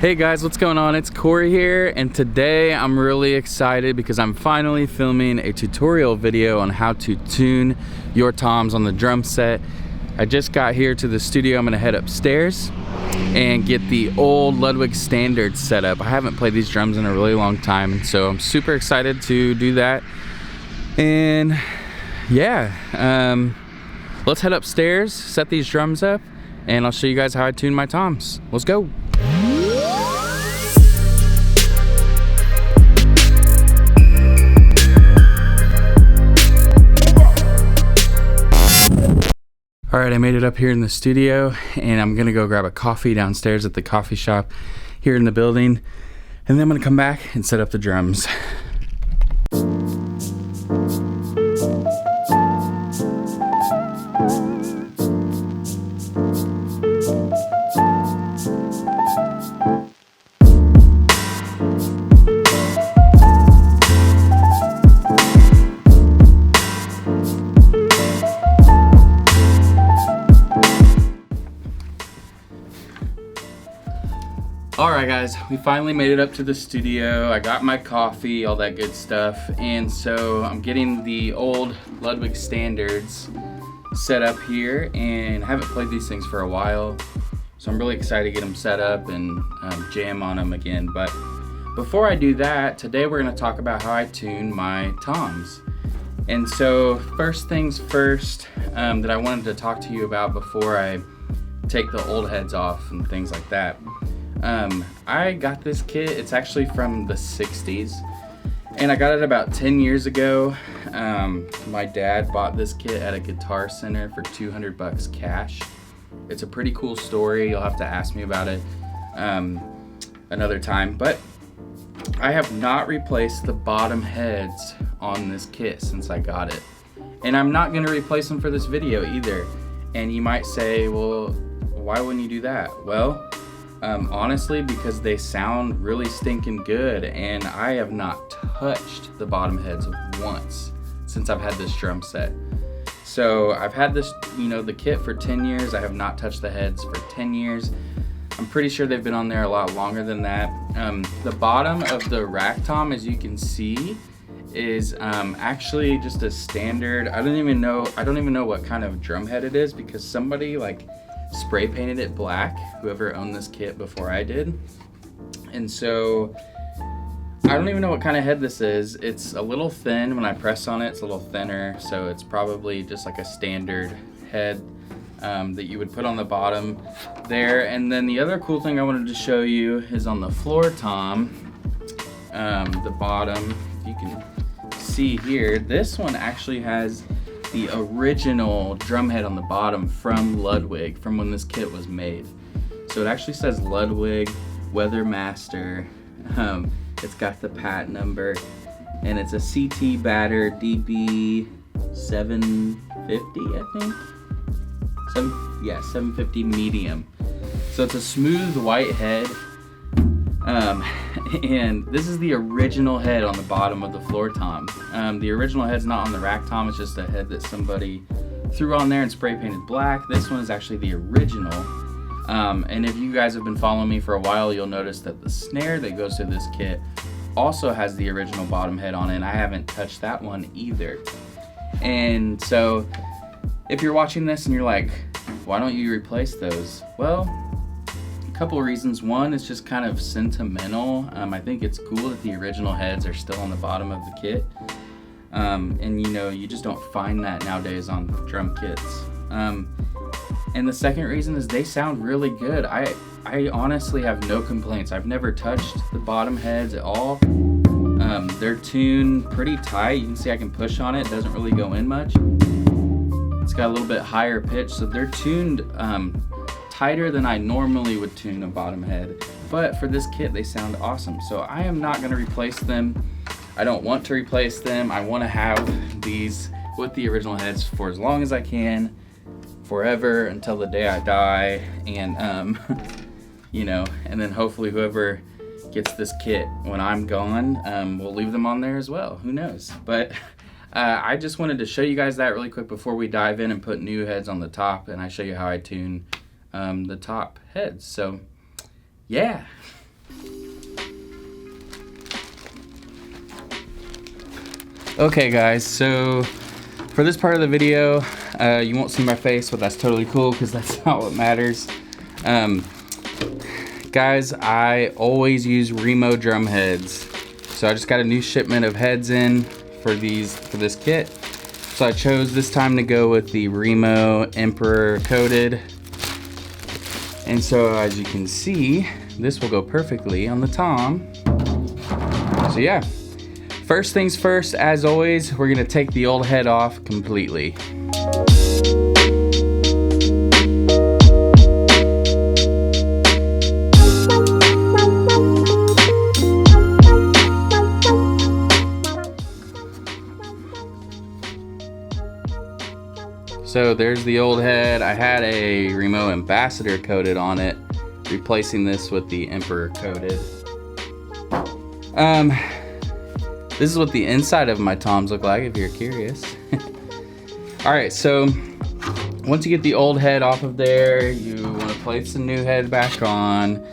Hey guys, what's going on? It's Corey here, and today I'm really excited because I'm finally filming a tutorial video on how to tune your toms on the drum set. I just got here to the studio. I'm gonna head upstairs and get the old Ludwig standard set up. I haven't played these drums in a really long time, so I'm super excited to do that. And yeah, let's head upstairs, set these drums up, and I'll show you guys how I tune my toms. Let's go. All right, I made it up here in the studio, and I'm gonna go grab a coffee downstairs at the coffee shop here in the building, and then I'm gonna come back and set up the drums. Alright guys, we finally made it up to the studio. I got my coffee, all that good stuff, and so I'm getting the old Ludwig standards set up here, and I haven't played these things for a while, so I'm really excited to get them set up and jam on them again. But before I do that, today we're going to talk about how I tune my toms. And so first things first, that I wanted to talk to you about before I take the old heads off and things like that. I got this kit. It's actually from the 60s, and I got it about 10 years ago. My dad bought this kit at a guitar center for 200 bucks cash. It's a pretty cool story. You'll have to ask me about it another time, but I have not replaced the bottom heads on this kit since I got it, and I'm not going to replace them for this video either. And you might say, well, why wouldn't you do that? Well, honestly, because they sound really stinking good, and I have not touched the bottom heads once since I've had this drum set. So I've had this, the kit for 10 years. I have not touched the heads for 10 years. I'm pretty sure they've been on there a lot longer than that. The bottom of the rack tom, as you can see, is actually just a standard. I don't even know what kind of drum head it is, because somebody spray painted it black, whoever owned this kit before I did. And so I don't even know what kind of head this is. It's a little thin. When I press on it, it's a little thinner, so it's probably just like a standard head that you would put on the bottom there. And then the other cool thing I wanted to show you is on the floor tom, the bottom, you can see here, this one actually has the original drum head on the bottom from Ludwig, from when this kit was made. So it actually says Ludwig Weathermaster. It's got the pat number, and it's a CT batter DB 750, I think. 750 medium. So it's a smooth white head. And this is the original head on the bottom of the floor tom. The original head's not on the rack tom, it's just a head that somebody threw on there and spray painted black. This one is actually the original. And if you guys have been following me for a while, you'll notice that the snare that goes to this kit also has the original bottom head on it, and I haven't touched that one either. And so if you're watching this and you're like, why don't you replace those? Well, couple of reasons. One, it's just kind of sentimental. I think it's cool that the original heads are still on the bottom of the kit. And you just don't find that nowadays on drum kits. And the second reason is they sound really good. I honestly have no complaints. I've never touched the bottom heads at all. They're tuned pretty tight. You can see I can push on it. It doesn't really go in much. It's got a little bit higher pitch, so they're tuned tighter than I normally would tune a bottom head, but for this kit they sound awesome. So I am not going to replace them. I don't want to replace them. I want to have these with the original heads for as long as I can, forever, until the day I die. And and then hopefully whoever gets this kit when I'm gone, will leave them on there as well. Who knows? But I just wanted to show you guys that really quick before we dive in and put new heads on the top, and I show you how I tune the top heads. So yeah, Okay guys, so for this part of the video, you won't see my face, but that's totally cool because that's not what matters. Guys, I always use Remo drum heads. So I just got a new shipment of heads in for this kit. So I chose this time to go with the Remo Emperor coated. And so as you can see, this will go perfectly on the tom. So yeah. First things first, as always, we're gonna take the old head off completely. So there's the old head. I had a Remo Ambassador coated on it, replacing this with the Emperor coated. This is what the inside of my toms look like if you're curious. All right, so once you get the old head off of there, you want to place the new head back on.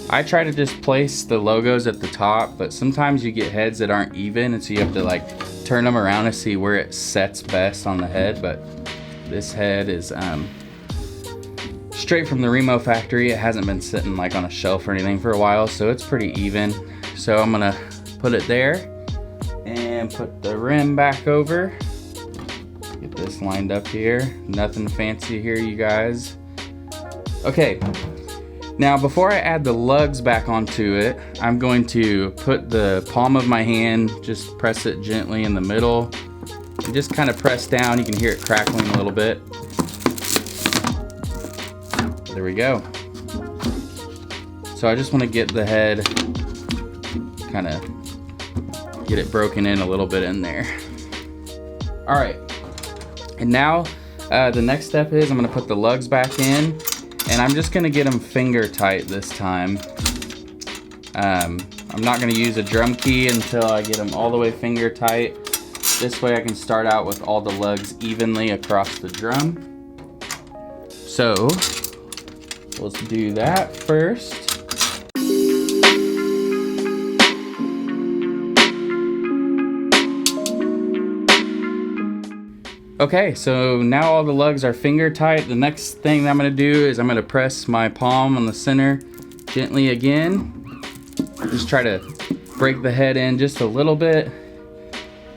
I try to just place the logos at the top, but sometimes you get heads that aren't even, and so you have to like turn them around to see where it sets best on the head. But this head is straight from the Remo factory. It hasn't been sitting like on a shelf or anything for a while, so it's pretty even. So I'm gonna put it there and put the rim back over. Get this lined up here. Nothing fancy here, you guys. Okay, now before I add the lugs back onto it, I'm going to put the palm of my hand, just press it gently in the middle, and just kind of press down. You can hear it crackling a little bit. There we go. So I just want to get the head, kind of get it broken in a little bit in there. All right, and now the next step is I'm going to put the lugs back in, and I'm just going to get them finger tight this time. I'm not going to use a drum key until I get them all the way finger tight. This way I can start out with all the lugs evenly across the drum. So let's do that first. Okay, so now all the lugs are finger tight. The next thing that I'm gonna do is I'm gonna press my palm on the center gently again. Just try to break the head in just a little bit.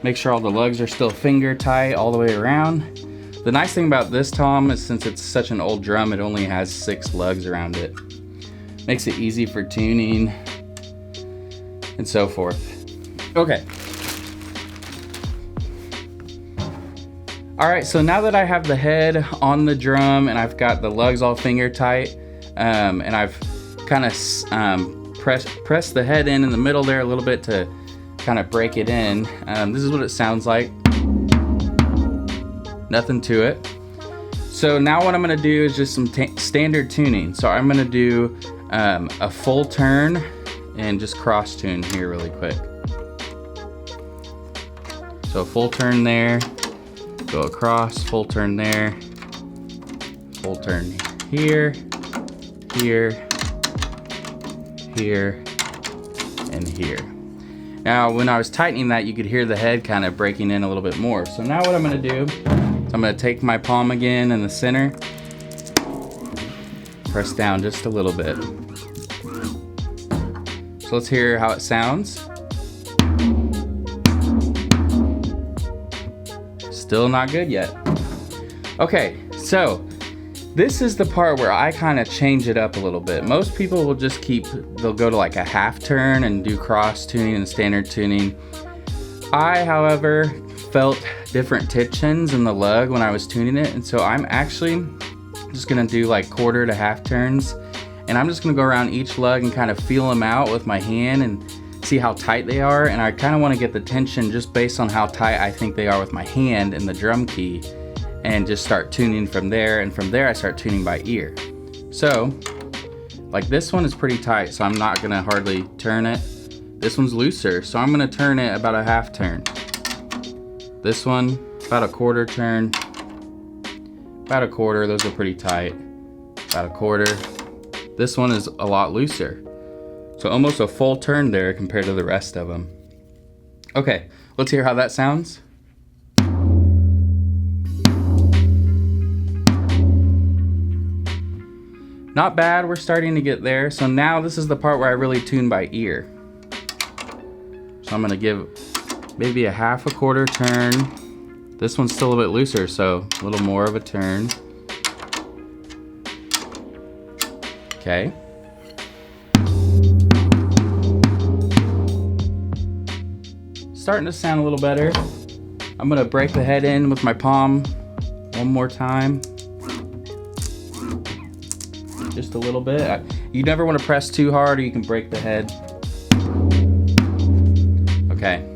Make sure all the lugs are still finger tight all the way around. The nice thing about this tom is since it's such an old drum, it only has 6 lugs around it. Makes it easy for tuning and so forth. Okay. All right, so now that I have the head on the drum and I've got the lugs all finger tight, and I've kind of pressed the head in the middle there a little bit to kind of break it in. This is what it sounds like. Nothing to it. So now what I'm gonna do is just some standard tuning. So I'm gonna do a full turn and just cross tune here really quick. So a full turn there. Go across, full turn there, full turn here, here, here, and here. Now, when I was tightening that, you could hear the head kind of breaking in a little bit more. So now what I'm gonna do is I'm gonna take my palm again in the center, press down just a little bit. So let's hear how it sounds. Still not good yet. Okay, so this is the part where I kind of change it up a little bit. Most people will just they'll go to like a half turn and do cross tuning and standard tuning. I, however, felt different tensions in the lug when I was tuning it, and so I'm actually just gonna do like quarter to half turns, and I'm just gonna go around each lug and kind of feel them out with my hand and see how tight they are. And I kind of want to get the tension just based on how tight I think they are with my hand and the drum key, and just start tuning from there, and from there I start tuning by ear. So like this one is pretty tight, so I'm not gonna hardly turn it. This one's looser, so I'm gonna turn it about a half turn. This one about a quarter turn, about a quarter. Those are pretty tight. About a quarter. This one is a lot looser. So almost a full turn there compared to the rest of them. Okay, let's hear how that sounds. Not bad, we're starting to get there. So now this is the part where I really tune by ear. So I'm gonna give maybe a half a quarter turn. This one's still a bit looser, so a little more of a turn. Okay. Starting to sound a little better. I'm gonna break the head in with my palm one more time. Just a little bit. You never want to press too hard or you can break the head. Okay.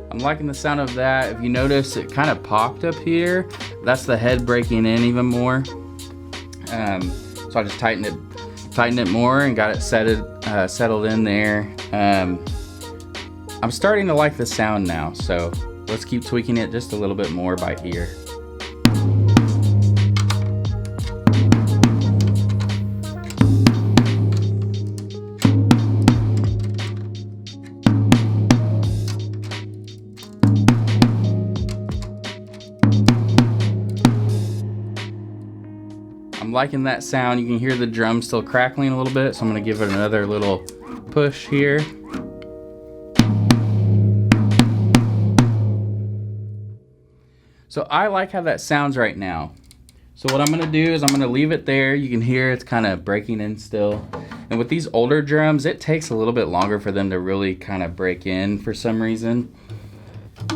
I'm liking the sound of that. If you notice, it kind of popped up here. That's the head breaking in even more. So I just tightened it more and got it settled in there. I'm starting to like the sound now, so let's keep tweaking it just a little bit more by ear. I'm liking that sound. You can hear the drum still crackling a little bit, so I'm gonna give it another little push here. So I like how that sounds right now. So what I'm gonna do is I'm gonna leave it there. You can hear it's kind of breaking in still. And with these older drums, it takes a little bit longer for them to really kind of break in for some reason.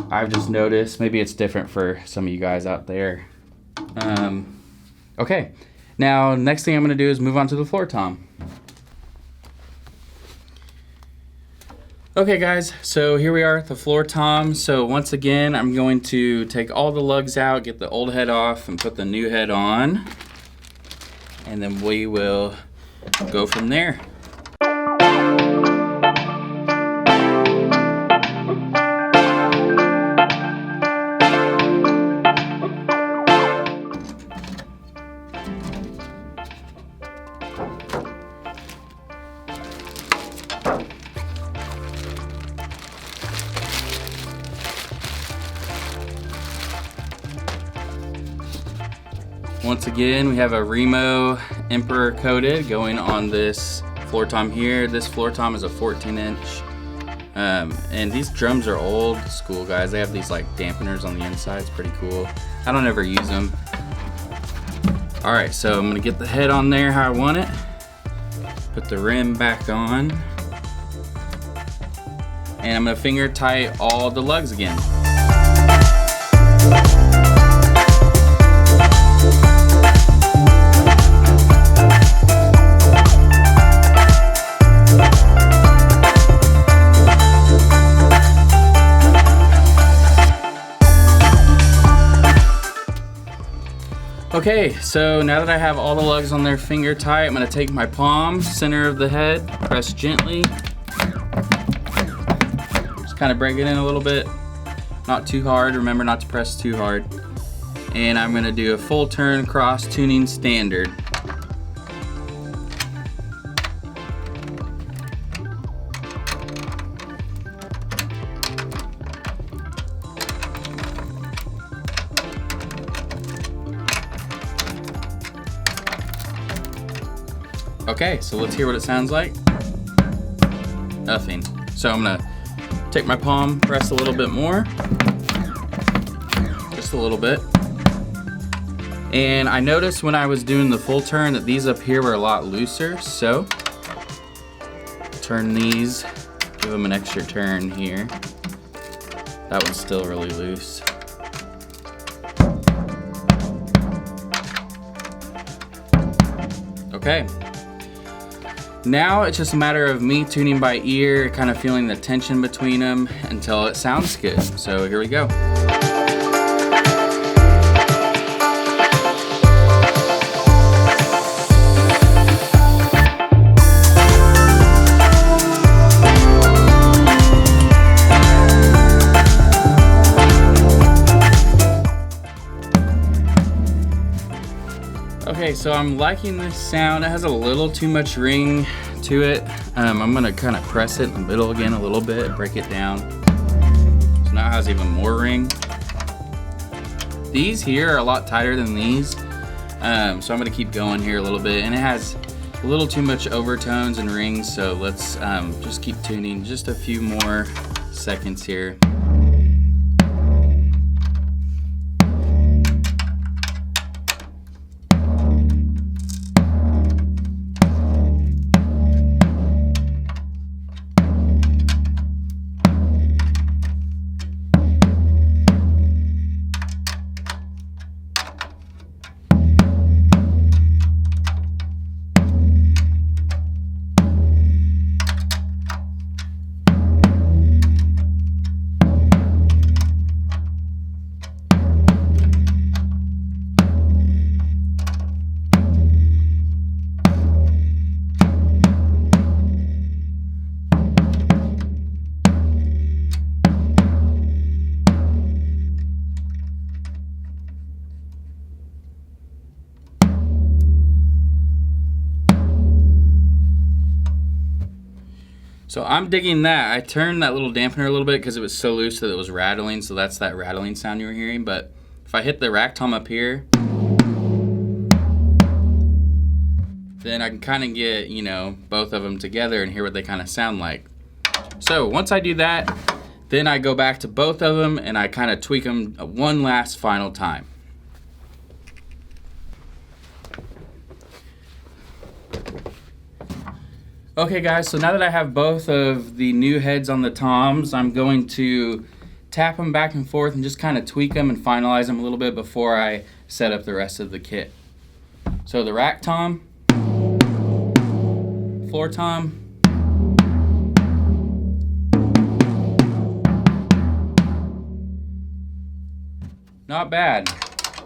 I've just noticed, maybe it's different for some of you guys out there. Okay, now next thing I'm gonna do is move on to the floor tom. Okay guys, so here we are at the floor tom. So once again, I'm going to take all the lugs out, get the old head off, and put the new head on. And then we will go from there. Once again, we have a Remo Emperor coated going on this floor tom here. This floor tom is a 14-inch. And these drums are old school, guys. They have these like dampeners on the inside. It's pretty cool. I don't ever use them. All right, so I'm gonna get the head on there how I want it. Put the rim back on. And I'm gonna finger tight all the lugs again. Okay, so now that I have all the lugs on there finger tight, I'm gonna take my palm, center of the head, press gently. Just kind of break it in a little bit, not too hard. Remember not to press too hard. And I'm gonna do a full turn cross tuning standard. Okay, so let's hear what it sounds like. Nothing. So I'm gonna take my palm, press a little bit more. Just a little bit. And I noticed when I was doing the full turn that these up here were a lot looser, so turn these, give them an extra turn here. That one's still really loose. Okay. Now it's just a matter of me tuning by ear, kind of feeling the tension between them until it sounds good. So here we go. Okay, so I'm liking this sound. It has a little too much ring to it. I'm gonna kind of press it in the middle again a little bit, break it down. So now it has even more ring. These here are a lot tighter than these. So I'm gonna keep going here a little bit, and it has a little too much overtones and rings, so let's just keep tuning just a few more seconds here. So I'm digging that. I turned that little dampener a little bit because it was so loose that it was rattling, so that's that rattling sound you were hearing. But if I hit the rack tom up here, then I can kind of get, you know, both of them together and hear what they kind of sound like. So once I do that, then I go back to both of them and I kind of tweak them one last final time. Okay guys, so now that I have both of the new heads on the toms, I'm going to tap them back and forth and just kind of tweak them and finalize them a little bit before I set up the rest of the kit. So the rack tom, floor tom, not bad.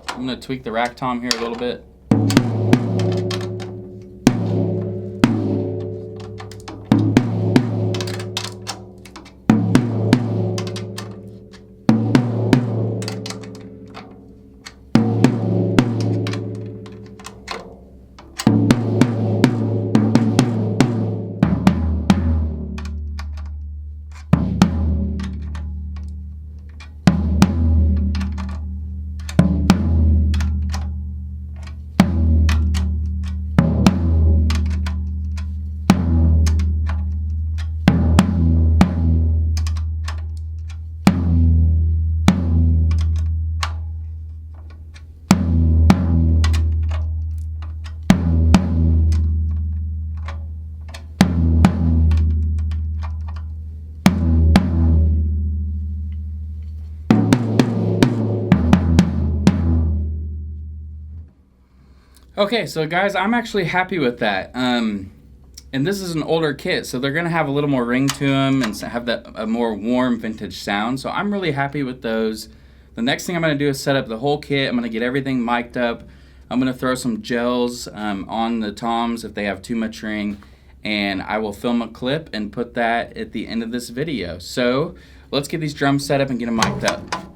I'm going to tweak the rack tom here a little bit. Okay, so guys, I'm actually happy with that. And this is an older kit, so they're gonna have a little more ring to them and have a more warm vintage sound. So I'm really happy with those. The next thing I'm gonna do is set up the whole kit. I'm gonna get everything mic'd up. I'm gonna throw some gels on the toms if they have too much ring, and I will film a clip and put that at the end of this video. So let's get these drums set up and get them mic'd up.